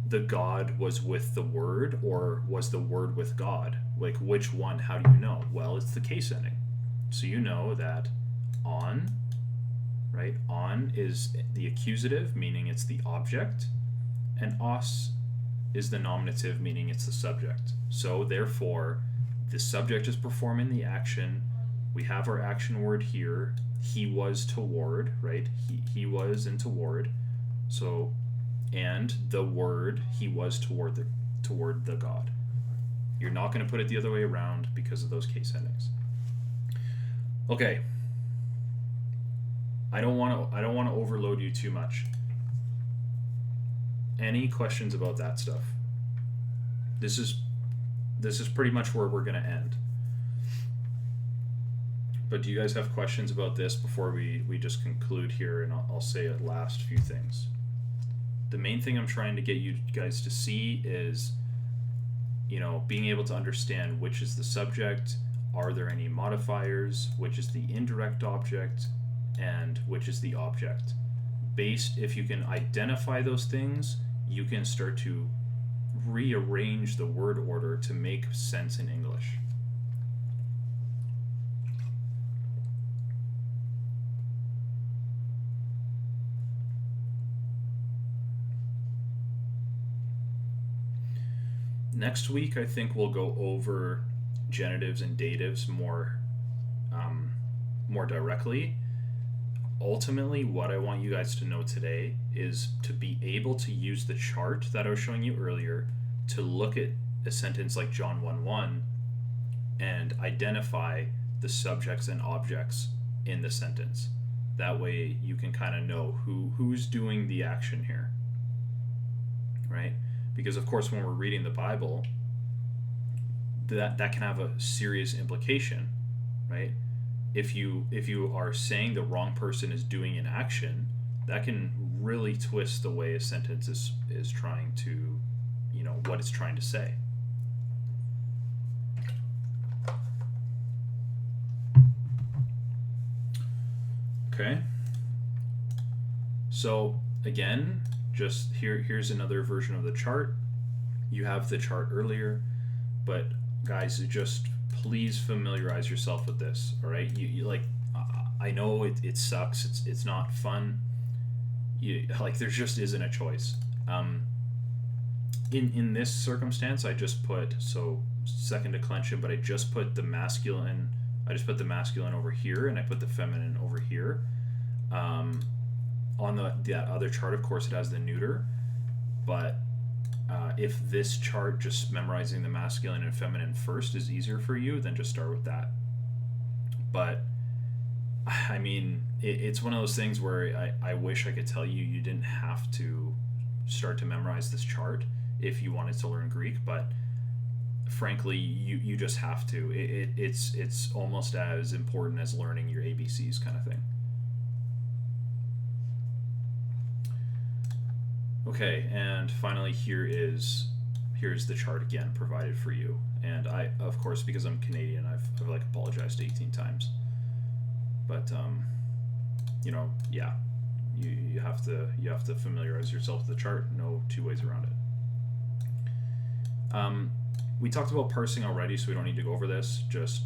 Speaker 1: the God was with the word, or was the word with God? Like which one? How do you know? Well, it's the case ending. So you know that on, right? On is the accusative, meaning it's the object, and os is the nominative, meaning it's the subject. So therefore, the subject is performing the action. We have our action word here. He was toward, right? He was and toward. So, and the word, he was toward the God. You're not going to put it the other way around because of those case endings. Okay. I don't want to overload you too much. Any questions about that stuff? This is pretty much where we're going to end. But do you guys have questions about this before we just conclude here? And I'll say a last few things. The main thing I'm trying to get you guys to see is, being able to understand which is the subject, are there any modifiers, which is the indirect object, and which is the object. If you can identify those things, you can start to rearrange the word order to make sense in English. Next week, I think we'll go over genitives and datives more directly. Ultimately, what I want you guys to know today is to be able to use the chart that I was showing you earlier to look at a sentence like John 1:1 and identify the subjects and objects in the sentence. That way you can kind of know who's doing the action here, right? Because of course when we're reading the Bible, that can have a serious implication, right? If you are saying the wrong person is doing an action, that can really twist the way a sentence is trying to, what it's trying to say. Okay. So again, just here's another version of the chart. You have the chart earlier, but guys, just please familiarize yourself with this. All right, you I know it sucks. It's not fun. There just isn't a choice. In this circumstance, I just put second declension, but I just put the masculine. I just put the masculine over here, and I put the feminine over here. On that other chart, of course, it has the neuter, but if this chart, just memorizing the masculine and feminine first, is easier for you, then just start with that. But I mean, it's one of those things where I wish I could tell you didn't have to start to memorize this chart if you wanted to learn Greek, but frankly, you just have to. It's almost as important as learning your ABCs kind of thing. Okay, and finally here's the chart again provided for you. And I, of course, because I'm Canadian, I've apologized 18 times. But yeah, you have to familiarize yourself with the chart. No two ways around it. We talked about parsing already, so we don't need to go over this. Just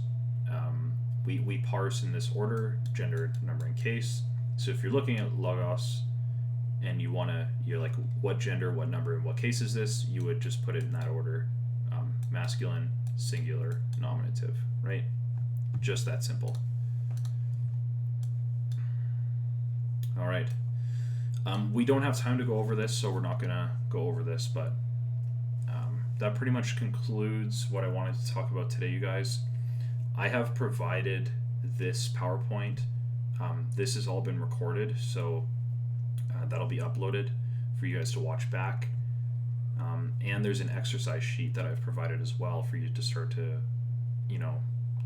Speaker 1: we parse in this order: gender, number, and case. So if you're looking at logos and you're like, what gender, what number, and what case is this, you would just put it in that order: masculine, singular, nominative, right? Just that simple. All right. We don't have time to go over this, so we're not gonna go over this, but that pretty much concludes what I wanted to talk about today, you guys. I have provided this PowerPoint. This has all been recorded, so that'll be uploaded for you guys to watch back. And there's an exercise sheet that I've provided as well for you to start to,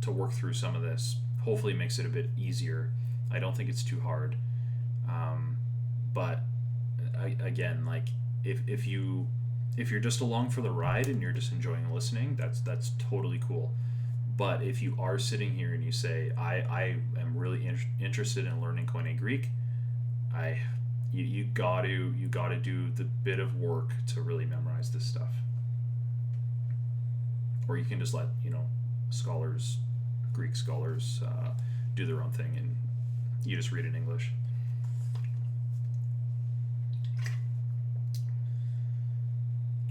Speaker 1: to work through some of this. Hopefully it makes it a bit easier. I don't think it's too hard. But again, like if you're just along for the ride and you're just enjoying listening, that's totally cool. But if you are sitting here and you say, I am really interested in learning Koine Greek, you gotta do the bit of work to really memorize this stuff. Or you can just let Greek scholars do their own thing, and you just read in English.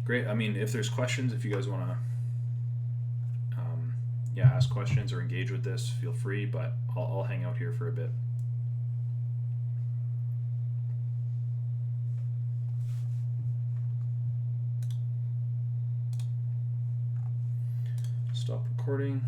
Speaker 1: Great. I mean, if there's questions, if you guys want to ask questions or engage with this, feel free, but I'll hang out here for a bit. Stop recording.